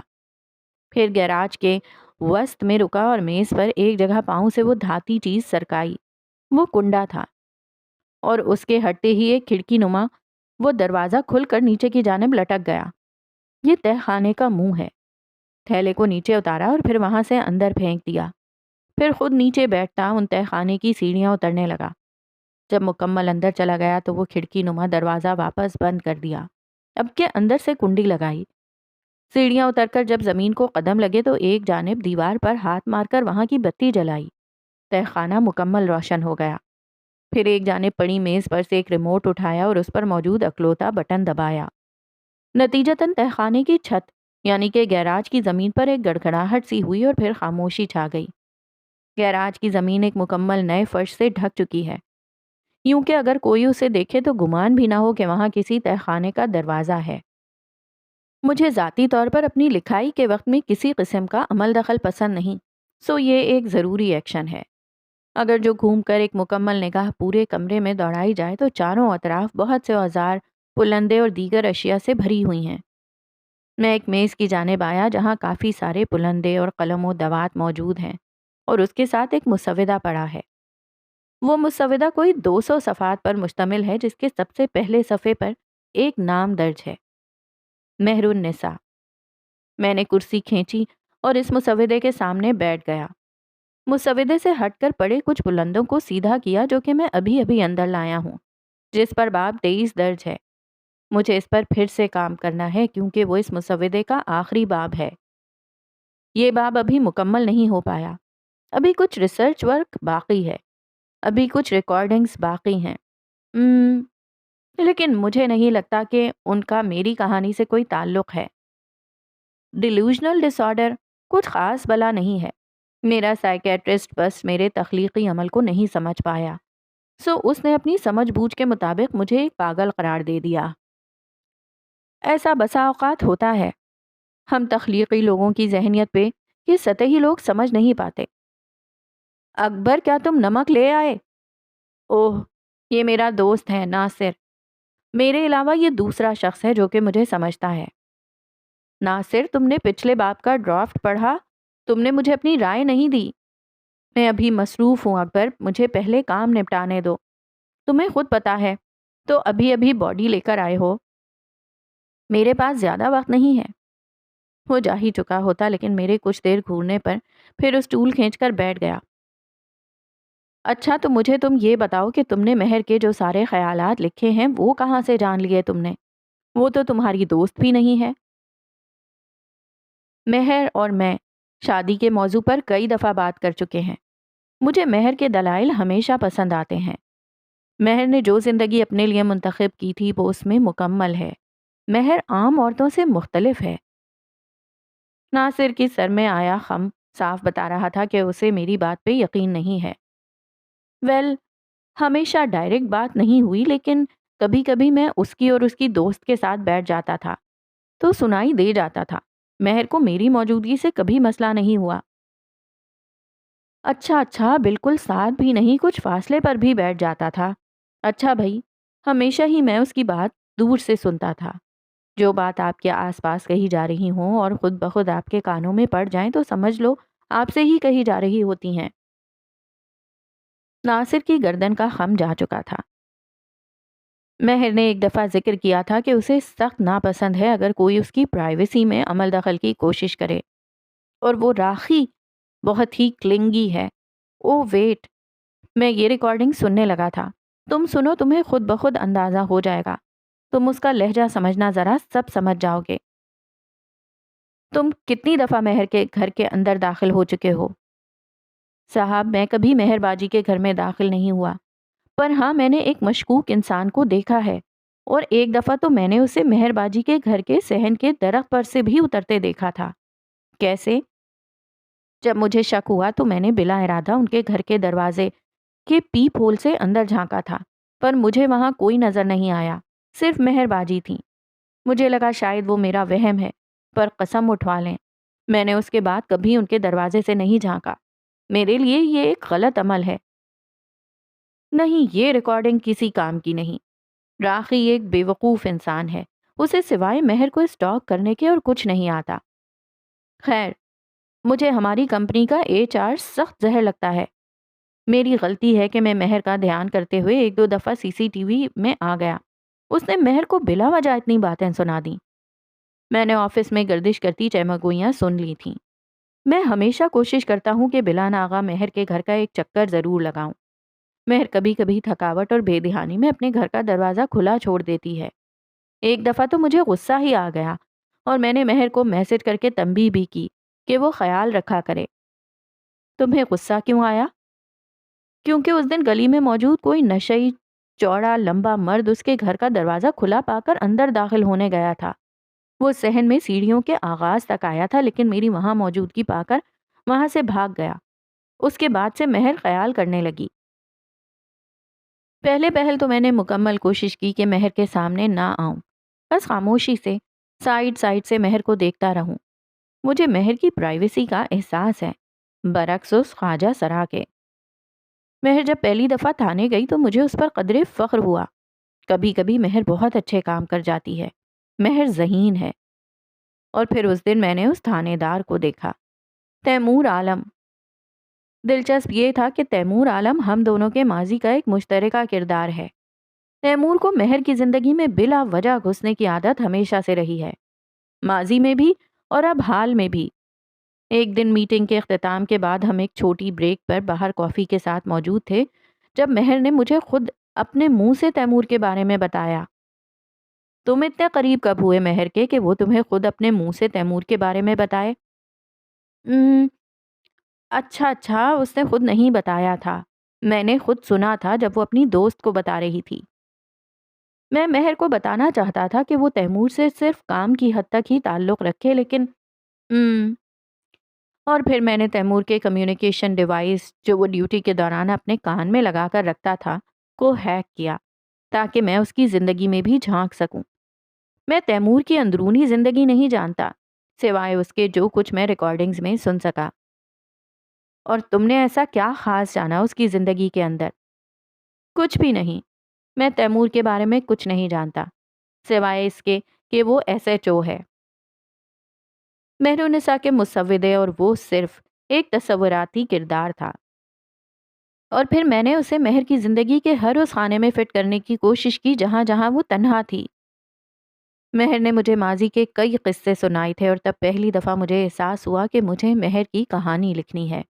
پھر گیراج کے وسط میں رکا اور میز پر ایک جگہ پاؤں سے وہ دھاتی چیز سرکائی۔ وہ کنڈا تھا اور اس کے ہٹتے ہی ایک کھڑکی نما وہ دروازہ کھل کر نیچے کی جانب لٹک گیا۔ یہ تہہ خانے کا منہ ہے۔ تھیلے کو نیچے اتارا اور پھر وہاں سے اندر پھینک دیا۔ پھر خود نیچے بیٹھتا ان تہہ خانے کی سیڑھیاں اترنے لگا۔ جب مکمل اندر چلا گیا تو وہ کھڑکی نما دروازہ واپس بند کر دیا۔ اب کے اندر سے کنڈی لگائی۔ سیڑھیاں اتر کر جب زمین کو قدم لگے تو ایک جانب دیوار پر ہاتھ مار کر وہاں کی بتی جلائی۔ تہہ خانہ مکمل روشن ہو گیا۔ پھر ایک جانب پڑی میز پر سے ایک ریموٹ اٹھایا اور اس پر موجود اکلوتا بٹن دبایا۔ نتیجتاً تہہ خانے کی چھت یعنی کہ گیراج کی زمین پر ایک گڑگڑاہٹ سی ہوئی اور پھر خاموشی چھا گئی۔ گیراج کی زمین ایک مکمل نئے فرش سے ڈھک چکی ہے، یوں کہ اگر کوئی اسے دیکھے تو گمان بھی نہ ہو کہ وہاں کسی تہہ خانے کا دروازہ ہے۔ مجھے ذاتی طور پر اپنی لکھائی کے وقت میں کسی قسم کا عمل دخل پسند نہیں، سو یہ ایک ضروری ایکشن ہے۔ اگر جو گھوم کر ایک مکمل نگاہ پورے کمرے میں دوڑائی جائے تو چاروں اطراف بہت سے اوزار، پلندے اور دیگر اشیاء سے بھری ہوئی ہیں۔ میں ایک میز کی جانب آیا جہاں کافی سارے پلندے اور قلم و دوات موجود ہیں اور اس کے ساتھ ایک مسودہ پڑا ہے۔ وہ مسودہ کوئی 200 صفحات پر مشتمل ہے جس کے سب سے پہلے صفحے پر ایک نام درج ہے، مہر النساء۔ میں نے کرسی کھینچی اور اس مسودے کے سامنے بیٹھ گیا۔ مسودے سے ہٹ کر پڑے کچھ بلندوں کو سیدھا کیا جو کہ میں ابھی ابھی اندر لایا ہوں، جس پر باب 23 درج ہے۔ مجھے اس پر پھر سے کام کرنا ہے کیونکہ وہ اس مسودے کا آخری باب ہے۔ یہ باب ابھی مکمل نہیں ہو پایا، ابھی کچھ ریسرچ ورک باقی ہے، ابھی کچھ ریکارڈنگز باقی ہیں، لیکن مجھے نہیں لگتا کہ ان کا میری کہانی سے کوئی تعلق ہے۔ ڈیلیوژنل ڈس آرڈر کچھ خاص بلا نہیں ہے۔ میرا سائیکیٹرسٹ بس میرے تخلیقی عمل کو نہیں سمجھ پایا، سو اس نے اپنی سمجھ بوجھ کے مطابق مجھے ایک پاگل قرار دے دیا۔ ایسا بسا اوقات ہوتا ہے، ہم تخلیقی لوگوں کی ذہنیت پہ یہ سطحی لوگ سمجھ نہیں پاتے۔ اکبر کیا تم نمک لے آئے؟ اوہ، یہ میرا دوست ہے ناصر۔ میرے علاوہ یہ دوسرا شخص ہے جو کہ مجھے سمجھتا ہے۔ ناصر، تم نے پچھلے باب کا ڈرافٹ پڑھا؟ تم نے مجھے اپنی رائے نہیں دی۔ میں ابھی مصروف ہوں اکبر، مجھے پہلے کام نپٹانے دو۔ تمہیں خود پتا ہے، تو ابھی ابھی باڈی لے کر آئے ہو، میرے پاس زیادہ وقت نہیں ہے۔ وہ جا ہی چکا ہوتا لیکن میرے کچھ دیر گھورنے پر پھر اس ٹول کھینچ کر بیٹھ گیا۔ اچھا تو مجھے تم یہ بتاؤ کہ تم نے مہر کے جو سارے خیالات لکھے ہیں وہ کہاں سے جان لیے تم نے؟ وہ تو تمہاری دوست بھی نہیں ہے۔ مہر اور میں شادی کے موضوع پر کئی دفعہ بات کر چکے ہیں۔ مجھے مہر کے دلائل ہمیشہ پسند آتے ہیں۔ مہر نے جو زندگی اپنے لیے منتخب کی تھی وہ اس میں مکمل ہے۔ مہر عام عورتوں سے مختلف ہے۔ ناصر کی سر میں آیا خم صاف بتا رہا تھا کہ اسے میری بات پہ یقین نہیں ہے۔ ویل، ہمیشہ ڈائریکٹ بات نہیں ہوئی لیکن کبھی کبھی میں اس کی اور اس کی دوست کے ساتھ بیٹھ جاتا تھا تو سنائی دے جاتا تھا۔ مہر کو میری موجودگی سے کبھی مسئلہ نہیں ہوا۔ اچھا اچھا، بالکل ساتھ بھی نہیں، کچھ فاصلے پر بھی بیٹھ جاتا تھا۔ اچھا بھائی، ہمیشہ ہی میں اس کی بات دور سے سنتا تھا۔ جو بات آپ کے آس پاس کہی جا رہی ہوں اور خود بخود آپ کے کانوں میں پڑ جائیں تو سمجھ لو آپ سے ہی کہی جا رہی ہوتی ہیں۔ ناصر کی گردن کا خم جا چکا تھا۔ مہر نے ایک دفعہ ذکر کیا تھا کہ اسے سخت ناپسند ہے اگر کوئی اس کی پرائیویسی میں عمل دخل کی کوشش کرے، اور وہ راخی بہت ہی کلنگی ہے۔ او ویٹ، میں یہ ریکارڈنگ سننے لگا تھا۔ تم سنو، تمہیں خود بخود اندازہ ہو جائے گا۔ تم اس کا لہجہ سمجھنا، ذرا سب سمجھ جاؤ گے۔ تم کتنی دفعہ مہر کے گھر کے اندر داخل ہو چکے ہو؟ صاحب، میں کبھی مہر باجی کے گھر میں داخل نہیں ہوا، پر ہاں میں نے ایک مشکوک انسان کو دیکھا ہے، اور ایک دفعہ تو میں نے اسے مہر باجی کے گھر کے صحن کے درخت پر سے بھی اترتے دیکھا تھا۔ کیسے؟ جب مجھے شک ہوا تو میں نے بلا ارادہ ان کے گھر کے دروازے کے پیپ ہول سے اندر جھانکا تھا، پر مجھے وہاں کوئی نظر نہیں آیا، صرف مہر باجی تھیں۔ مجھے لگا شاید وہ میرا وہم ہے، پر قسم اٹھوا لیں میں نے اس کے بعد کبھی ان کے دروازے سے نہیں جھانکا۔ میرے لیے یہ ایک غلط عمل ہے۔ نہیں، یہ ریکارڈنگ کسی کام کی نہیں۔ راخی ایک بے وقوف انسان ہے، اسے سوائے مہر کو اسٹاک کرنے کے اور کچھ نہیں آتا۔ خیر، مجھے ہماری کمپنی کا HR سخت زہر لگتا ہے۔ میری غلطی ہے کہ میں مہر کا دھیان کرتے ہوئے ایک دو دفعہ CCTV میں آ گیا۔ اس نے مہر کو بلا وجہ اتنی باتیں سنا دیں۔ میں نے آفس میں گردش کرتی چمگوئیاں سن لی تھیں۔ میں ہمیشہ کوشش کرتا ہوں کہ بلا ناغہ مہر کے گھر کا ایک چکر ضرور لگاؤں۔ مہر کبھی کبھی تھکاوٹ اور بے دھیانی میں اپنے گھر کا دروازہ کھلا چھوڑ دیتی ہے۔ ایک دفعہ تو مجھے غصہ ہی آ گیا اور میں نے مہر کو میسج کر کے تنبیہ بھی کی کہ وہ خیال رکھا کرے۔ تمہیں غصہ کیوں آیا؟ کیونکہ اس دن گلی میں موجود کوئی نشئی چوڑا لمبا مرد اس کے گھر کا دروازہ کھلا پا کر اندر داخل ہونے گیا تھا۔ وہ صحن میں سیڑھیوں کے آغاز تک آیا تھا لیکن میری وہاں موجودگی پا کر وہاں سے بھاگ گیا۔ اس کے بعد سے مہر خیال کرنے لگی۔ پہلے پہل تو میں نے مکمل کوشش کی کہ مہر کے سامنے نہ آؤں، بس خاموشی سے سائیڈ سے مہر کو دیکھتا رہوں۔ مجھے مہر کی پرائیویسی کا احساس ہے، برعکس اس خواجہ سرا کے۔ مہر جب پہلی دفعہ تھانے گئی تو مجھے اس پر قدرے فخر ہوا۔ کبھی کبھی مہر بہت اچھے کام کر جاتی ہے، مہر ذہین ہے۔ اور پھر اس دن میں نے اس تھانے دار کو دیکھا، تیمور عالم۔ دلچسپ یہ تھا کہ تیمور عالم ہم دونوں کے ماضی کا ایک مشترکہ کردار ہے۔ تیمور کو مہر کی زندگی میں بلا وجہ گھسنے کی عادت ہمیشہ سے رہی ہے، ماضی میں بھی اور اب حال میں بھی۔ ایک دن میٹنگ کے اختتام کے بعد ہم ایک چھوٹی بریک پر باہر کافی کے ساتھ موجود تھے جب مہر نے مجھے خود اپنے منہ سے تیمور کے بارے میں بتایا۔ تم اتنے قریب کب ہوئے مہر کے کہ وہ تمہیں خود اپنے منہ سے تیمور کے بارے میں بتائے؟ اچھا، اس نے خود نہیں بتایا تھا، میں نے خود سنا تھا جب وہ اپنی دوست کو بتا رہی تھی۔ میں مہر کو بتانا چاہتا تھا کہ وہ تیمور سے صرف کام کی حد تک ہی تعلق رکھے، لیکن اور پھر میں نے تیمور کے کمیونیکیشن ڈیوائس جو وہ ڈیوٹی کے دوران اپنے کان میں لگا کر رکھتا تھا کو ہیک کیا تاکہ میں اس کی زندگی میں بھی جھانک سکوں۔ میں تیمور کی اندرونی زندگی نہیں جانتا سوائے اس کے جو کچھ میں ریکارڈنگز میں سن سکا۔ اور تم نے ایسا کیا خاص جانا اس کی زندگی کے اندر؟ کچھ بھی نہیں، میں تیمور کے بارے میں کچھ نہیں جانتا سوائے اس کے کہ وہ SHO ہے، مہر النساء کے مسودے، اور وہ صرف ایک تصوراتی کردار تھا۔ اور پھر میں نے اسے مہر کی زندگی کے ہر اس خانے میں فٹ کرنے کی کوشش کی جہاں جہاں وہ تنہا تھی۔ مہر نے مجھے ماضی کے کئی قصے سنائے تھے اور تب پہلی دفعہ مجھے احساس ہوا کہ مجھے مہر کی کہانی لکھنی ہے۔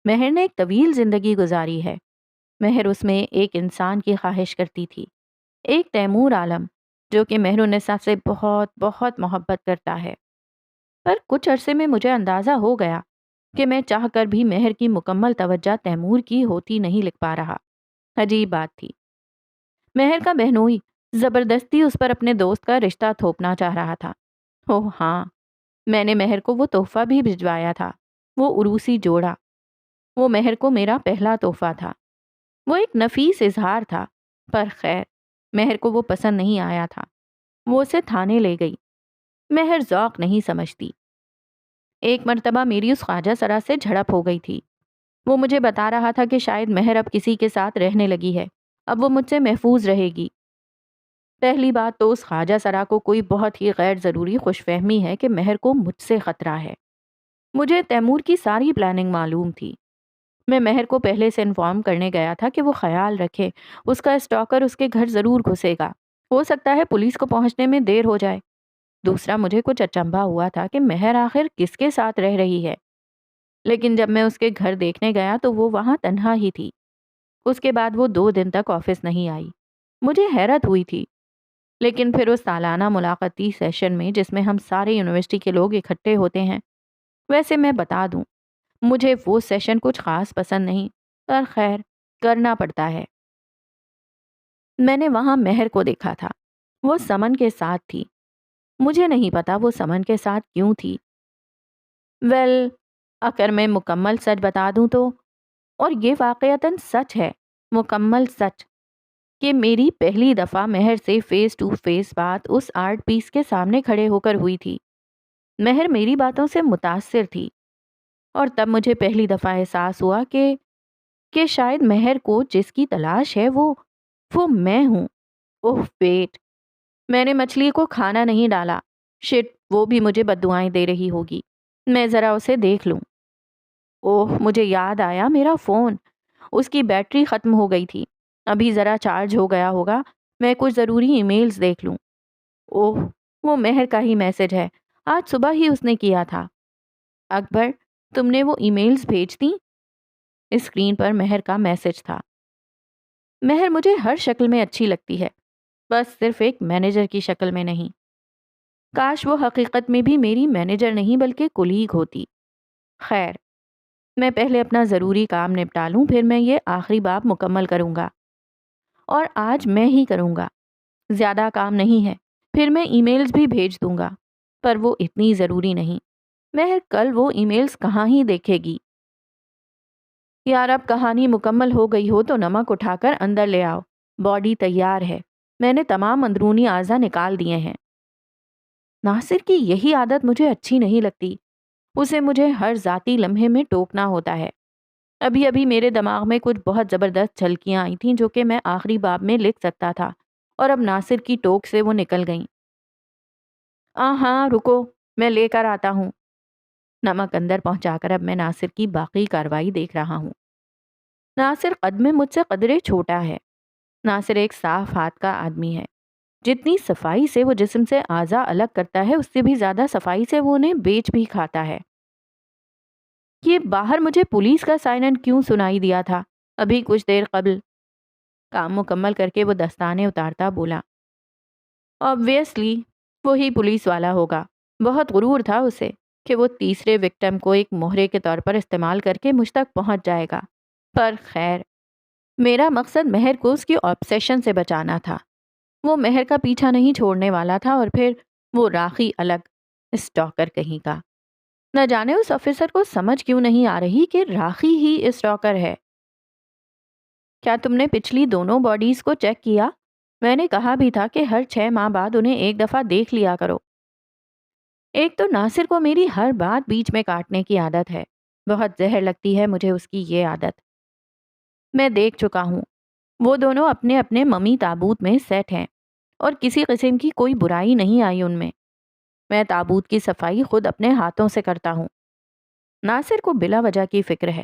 مہر نے ایک طویل زندگی گزاری ہے۔ مہر اس میں ایک انسان کی خواہش کرتی تھی، ایک تیمور عالم جو کہ مہر النساء سے بہت بہت محبت کرتا ہے۔ پر کچھ عرصے میں مجھے اندازہ ہو گیا کہ میں چاہ کر بھی مہر کی مکمل توجہ تیمور کی ہوتی نہیں لکھ پا رہا۔ عجیب بات تھی، مہر کا بہنوئی زبردستی اس پر اپنے دوست کا رشتہ تھوپنا چاہ رہا تھا۔ اوہ ہاں، میں نے مہر کو وہ تحفہ بھی بھجوایا تھا، وہ عروسی جوڑا۔ وہ مہر کو میرا پہلا تحفہ تھا۔ وہ ایک نفیس اظہار تھا، پر خیر مہر کو وہ پسند نہیں آیا تھا۔ وہ اسے تھانے لے گئی۔ مہر ذوق نہیں سمجھتی۔ ایک مرتبہ میری اس خواجہ سرا سے جھڑپ ہو گئی تھی۔ وہ مجھے بتا رہا تھا کہ شاید مہر اب کسی کے ساتھ رہنے لگی ہے، اب وہ مجھ سے محفوظ رہے گی۔ پہلی بات تو اس خواجہ سرا کو کوئی بہت ہی غیر ضروری خوش فہمی ہے کہ مہر کو مجھ سے خطرہ ہے۔ مجھے تیمور کی ساری پلاننگ معلوم تھی۔ میں مہر کو پہلے سے انفارم کرنے گیا تھا کہ وہ خیال رکھے، اس کا اسٹاکر اس کے گھر ضرور گھسے گا، ہو سکتا ہے پولیس کو پہنچنے میں دیر ہو جائے۔ دوسرا، مجھے کچھ اچنبھا ہوا تھا کہ مہر آخر کس کے ساتھ رہ رہی ہے، لیکن جب میں اس کے گھر دیکھنے گیا تو وہ وہاں تنہا ہی تھی۔ اس کے بعد وہ 2 دن تک آفس نہیں آئی۔ مجھے حیرت ہوئی تھی، لیکن پھر اس سالانہ ملاقاتی سیشن میں جس میں ہم سارے یونیورسٹی کے لوگ اکٹھے ہوتے ہیں، ویسے میں بتا دوں مجھے وہ سیشن کچھ خاص پسند نہیں، پر خیر کرنا پڑتا ہے۔ میں نے وہاں مہر کو دیکھا تھا، وہ سمن کے ساتھ تھی۔ مجھے نہیں پتا وہ سمن کے ساتھ کیوں تھی۔ ویل، اگر میں مکمل سچ بتا دوں تو، اور یہ واقعتاً سچ ہے، مکمل سچ، کہ میری پہلی دفعہ مہر سے فیس ٹو فیس بات اس آرٹ پیس کے سامنے کھڑے ہو کر ہوئی تھی۔ مہر میری باتوں سے متاثر تھی، اور تب مجھے پہلی دفعہ احساس ہوا کہ شاید مہر کو جس کی تلاش ہے وہ میں ہوں۔ اوہ ویٹ، میں نے مچھلی کو کھانا نہیں ڈالا۔ شٹ، وہ بھی مجھے بددعائیں دے رہی ہوگی۔ میں ذرا اسے دیکھ لوں۔ اوہ، مجھے یاد آیا، میرا فون، اس کی بیٹری ختم ہو گئی تھی، ابھی ذرا چارج ہو گیا ہوگا۔ میں کچھ ضروری ای میلز دیکھ لوں۔ اوہ، وہ مہر کا ہی میسج ہے، آج صبح ہی اس نے کیا تھا۔ اکبر، تم نے وہ ای میلز بھیج دیں؟ اسکرین پر مہر کا میسج تھا۔ مہر مجھے ہر شکل میں اچھی لگتی ہے، بس صرف ایک مینیجر کی شکل میں نہیں۔ کاش وہ حقیقت میں بھی میری مینیجر نہیں بلکہ کولیگ ہوتی۔ خیر، میں پہلے اپنا ضروری کام نپٹا لوں، پھر میں یہ آخری باب مکمل کروں گا، اور آج میں ہی کروں گا۔ زیادہ کام نہیں ہے، پھر میں ای میلز بھی بھیج دوں گا، پر وہ اتنی ضروری نہیں۔ مہر کل وہ ای میلز کہاں ہی دیکھے گی۔ یار، اب کہانی مکمل ہو گئی ہو تو نمک اٹھا کر اندر لے آؤ، باڈی تیار ہے، میں نے تمام اندرونی اعضاء نکال دیے ہیں۔ ناصر کی یہی عادت مجھے اچھی نہیں لگتی، اسے مجھے ہر ذاتی لمحے میں ٹوکنا ہوتا ہے۔ ابھی ابھی میرے دماغ میں کچھ بہت زبردست جھلکیاں آئی تھیں جو کہ میں آخری باب میں لکھ سکتا تھا، اور اب ناصر کی ٹوک سے وہ نکل گئیں۔ ہاں رکو، میں لے کر آتا ہوں۔ نمک اندر پہنچا کر اب میں ناصر کی باقی کارروائی دیکھ رہا ہوں۔ ناصر قد میں مجھ سے قدرے چھوٹا ہے۔ ناصر ایک صاف ہاتھ کا آدمی ہے۔ جتنی صفائی سے وہ جسم سے اعضاء الگ کرتا ہے، اس سے بھی زیادہ صفائی سے وہ انہیں بیچ بھی کھاتا ہے۔ یہ باہر مجھے پولیس کا سائرن کیوں سنائی دیا تھا ابھی کچھ دیر قبل؟ کام مکمل کر کے وہ دستانے اتارتا بولا، آبویسلی وہی پولیس والا ہوگا۔ بہت غرور تھا اسے کہ وہ تیسرے وکٹم کو ایک مہرے کے طور پر استعمال کر کے مجھ تک پہنچ جائے گا، پر خیر، میرا مقصد مہر کو اس کی آبسیشن سے بچانا تھا۔ وہ مہر کا پیچھا نہیں چھوڑنے والا تھا، اور پھر وہ راخی الگ، اسٹاکر کہیں کا۔ نہ جانے اس آفیسر کو سمجھ کیوں نہیں آ رہی کہ راخی ہی اسٹاکر ہے۔ کیا تم نے پچھلی دونوں باڈیز کو چیک کیا؟ میں نے کہا بھی تھا کہ ہر 6 ماہ بعد انہیں ایک دفعہ دیکھ لیا کرو۔ ایک تو ناصر کو میری ہر بات بیچ میں کاٹنے کی عادت ہے، بہت زہر لگتی ہے مجھے اس کی یہ عادت۔ میں دیکھ چکا ہوں، وہ دونوں اپنے اپنے ممی تابوت میں سیٹ ہیں، اور کسی قسم کی کوئی برائی نہیں آئی ان میں۔ میں تابوت کی صفائی خود اپنے ہاتھوں سے کرتا ہوں۔ ناصر کو بلا وجہ کی فکر ہے۔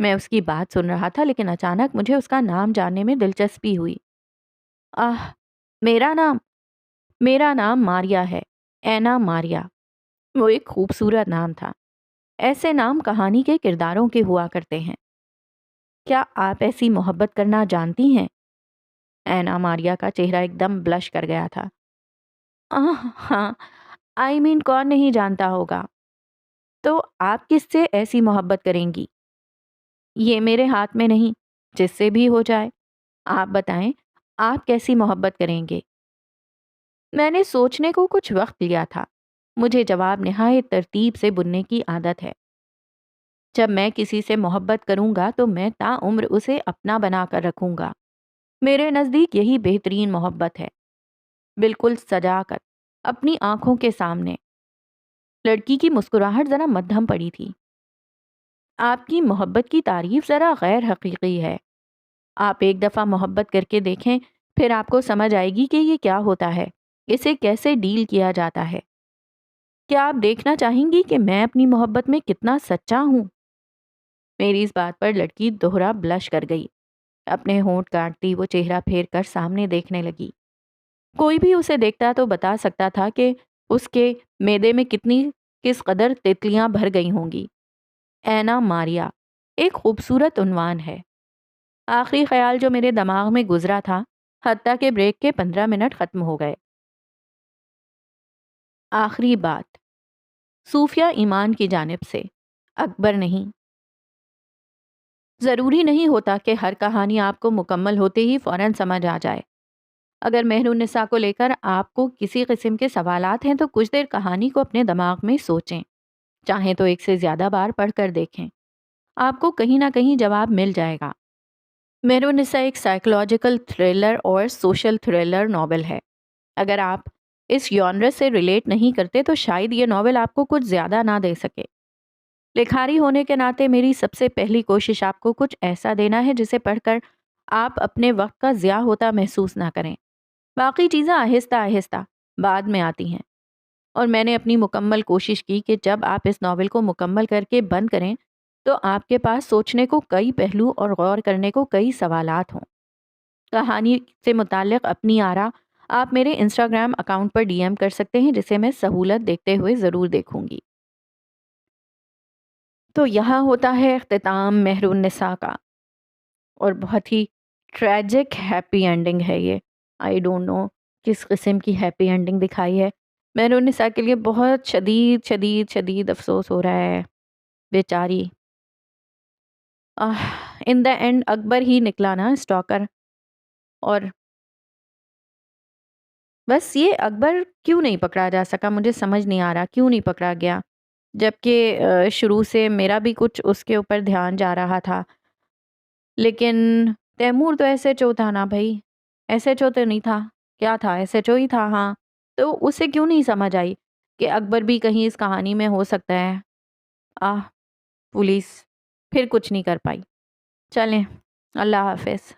میں اس کی بات سن رہا تھا لیکن اچانک مجھے اس کا نام جاننے میں دلچسپی ہوئی۔ آہ! میرا نام میرا نام ماریا ہے، اینا ماریا۔ وہ ایک خوبصورت نام تھا۔ ایسے نام کہانی کے کرداروں کے ہوا کرتے ہیں۔ کیا آپ ایسی محبت کرنا جانتی ہیں؟ اینا ماریا کا چہرہ ایک دم بلش کر گیا تھا۔ ہاں، کون نہیں جانتا ہوگا۔ تو آپ کس سے ایسی محبت کریں گی؟ یہ میرے ہاتھ میں نہیں، جس سے بھی ہو جائے۔ آپ بتائیں، آپ کیسی محبت کریں گے؟ میں نے سوچنے کو کچھ وقت لیا تھا۔ مجھے جواب نہایت ترتیب سے بننے کی عادت ہے۔ جب میں کسی سے محبت کروں گا تو میں تا عمر اسے اپنا بنا کر رکھوں گا۔ میرے نزدیک یہی بہترین محبت ہے، بالکل سجا کر، اپنی آنکھوں کے سامنے۔ لڑکی کی مسکراہٹ ذرا مدھم پڑی تھی۔ آپ کی محبت کی تعریف ذرا غیر حقیقی ہے۔ آپ ایک دفعہ محبت کر کے دیکھیں، پھر آپ کو سمجھ آئے گی کہ یہ کیا ہوتا ہے، اسے کیسے ڈیل کیا جاتا ہے۔ کیا آپ دیکھنا چاہیں گی کہ میں اپنی محبت میں کتنا سچا ہوں؟ میری اس بات پر لڑکی دوہرا بلش کر گئی۔ اپنے ہونٹ کاٹتی وہ چہرہ پھیر کر سامنے دیکھنے لگی۔ کوئی بھی اسے دیکھتا تو بتا سکتا تھا کہ اس کے معدے میں کس قدر تتلیاں بھر گئی ہوں گی۔ اینا ماریا ایک خوبصورت عنوان ہے۔ آخری خیال جو میرے دماغ میں گزرا تھا، حتیٰ کہ بریک کے 15 منٹ ختم ہو گئے۔ آخری بات صوفیہ ایمان کی جانب سے، اکبر نہیں۔ ضروری نہیں ہوتا کہ ہر کہانی آپ کو مکمل ہوتے ہی فوراً سمجھ آ جائے۔ اگر مہر النساء کو لے کر آپ کو کسی قسم کے سوالات ہیں تو کچھ دیر کہانی کو اپنے دماغ میں سوچیں، چاہیں تو ایک سے زیادہ بار پڑھ کر دیکھیں، آپ کو کہیں نہ کہیں جواب مل جائے گا۔ مہر النساء ایک سائیکولوجیکل تھرلر اور سوشل تھرلر ناول ہے۔ اگر آپ اس ژانر سے ریلیٹ نہیں کرتے تو شاید یہ ناول آپ کو کچھ زیادہ نہ دے سکے۔ لکھاری ہونے کے ناطے میری سب سے پہلی کوشش آپ کو کچھ ایسا دینا ہے جسے پڑھ کر آپ اپنے وقت کا ضیاع ہوتا محسوس نہ کریں۔ باقی چیزیں آہستہ آہستہ بعد میں آتی ہیں، اور میں نے اپنی مکمل کوشش کی کہ جب آپ اس ناول کو مکمل کر کے بند کریں تو آپ کے پاس سوچنے کو کئی پہلو اور غور کرنے کو کئی سوالات ہوں۔ کہانی سے متعلق اپنی آرا آپ میرے انسٹاگرام اکاؤنٹ پر ڈی ایم کر سکتے ہیں، جسے میں سہولت دیکھتے ہوئے ضرور دیکھوں گی۔ تو یہاں ہوتا ہے اختتام مہر النساء کا، اور بہت ہی ٹریجک ہیپی اینڈنگ ہے یہ۔ آئی ڈونٹ نو کس قسم کی ہیپی اینڈنگ دکھائی ہے۔ مہر النساء کے لیے بہت شدید شدید شدید افسوس ہو رہا ہے، بیچاری۔ ان دا اینڈ اکبر ہی نکلا نا اسٹاکر، اور بس یہ اکبر کیوں نہیں پکڑا جا سکا، مجھے سمجھ نہیں آ رہا کیوں نہیں پکڑا گیا، جبکہ شروع سے میرا بھی کچھ اس کے اوپر دھیان جا رہا تھا۔ لیکن تیمور تو ایس ایچ او تھا نا بھائی، ایس ایچ او تو نہیں تھا، کیا تھا، ایس ایچ او ہی تھا ہاں۔ تو اسے کیوں نہیں سمجھ آئی کہ اکبر بھی کہیں اس کہانی میں ہو سکتا ہے۔ پولیس پھر کچھ نہیں کر پائی۔ چلیں، اللہ حافظ۔